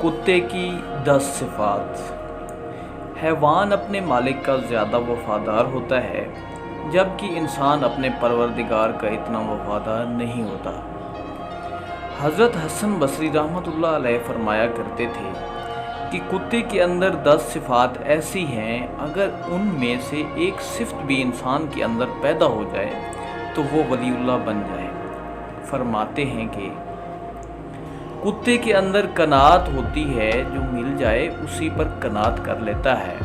کتے کی 10 صفات۔ حیوان اپنے مالک کا زیادہ وفادار ہوتا ہے جبکہ انسان اپنے پروردگار کا اتنا وفادار نہیں ہوتا۔ حضرت حسن بصری رحمۃ اللہ علیہ فرمایا کرتے تھے کہ کتے کے اندر 10 صفات ایسی ہیں، اگر ان میں سے ایک صفت بھی انسان کے اندر پیدا ہو جائے تو وہ ولی اللہ بن جائے۔ فرماتے ہیں کہ کتے کے اندر قناعت ہوتی ہے، جو مل جائے اسی پر قناعت کر لیتا ہے،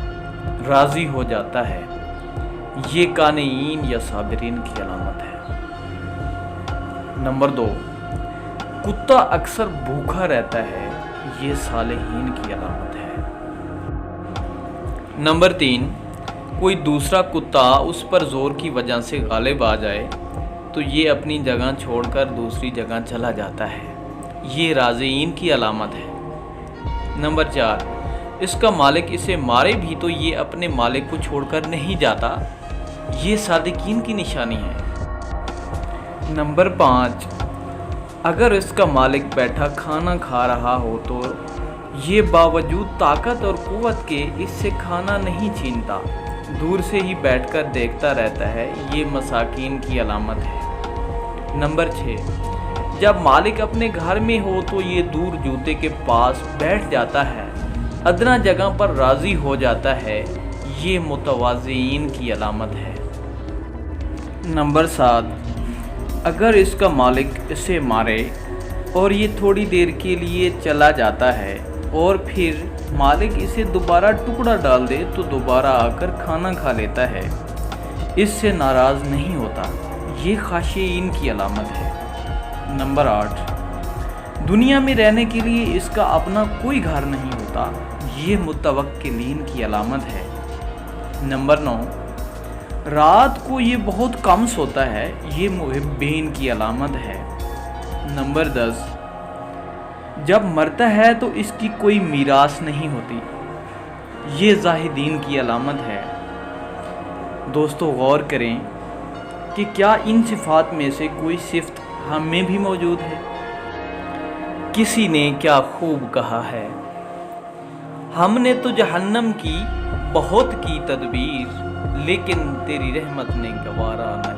راضی ہو جاتا ہے۔ یہ قانعین یا صابرین کی علامت ہے۔ نمبر 2، کتا اکثر بھوکا رہتا ہے، یہ صالحین کی علامت ہے۔ نمبر 3، کوئی دوسرا کتا اس پر زور کی وجہ سے غالب آ جائے تو یہ اپنی جگہ چھوڑ کر دوسری جگہ چلا جاتا ہے، یہ راضیین کی علامت ہے۔ نمبر 4، اس کا مالک اسے مارے بھی تو یہ اپنے مالک کو چھوڑ کر نہیں جاتا، یہ صادقین کی نشانی ہے۔ نمبر 5، اگر اس کا مالک بیٹھا کھانا کھا رہا ہو تو یہ باوجود طاقت اور قوت کے اس سے کھانا نہیں چھینتا، دور سے ہی بیٹھ کر دیکھتا رہتا ہے، یہ مساکین کی علامت ہے۔ نمبر 6، جب مالک اپنے گھر میں ہو تو یہ دور جوتے کے پاس بیٹھ جاتا ہے، ادنا جگہ پر راضی ہو جاتا ہے، یہ متواضعین کی علامت ہے۔ نمبر 7، اگر اس کا مالک اسے مارے اور یہ تھوڑی دیر کے لیے چلا جاتا ہے اور پھر مالک اسے دوبارہ ٹکڑا ڈال دے تو دوبارہ آ کر کھانا کھا لیتا ہے، اس سے ناراض نہیں ہوتا، یہ خاشعین کی علامت ہے۔ نمبر 8، دنیا میں رہنے کے لیے اس کا اپنا کوئی گھر نہیں ہوتا، یہ متوکلین کی علامت ہے۔ نمبر 9، رات کو یہ بہت کم سوتا ہے، یہ محبین کی علامت ہے۔ نمبر 10، جب مرتا ہے تو اس کی کوئی میراث نہیں ہوتی، یہ زاہدین کی علامت ہے۔ دوستو غور کریں کہ کیا ان صفات میں سے کوئی صفت ہم میں بھی موجود ہے؟ کسی نے کیا خوب کہا ہے، ہم نے تو جہنم کی بہت کی تدبیر، لیکن تیری رحمت نے گوارا نہ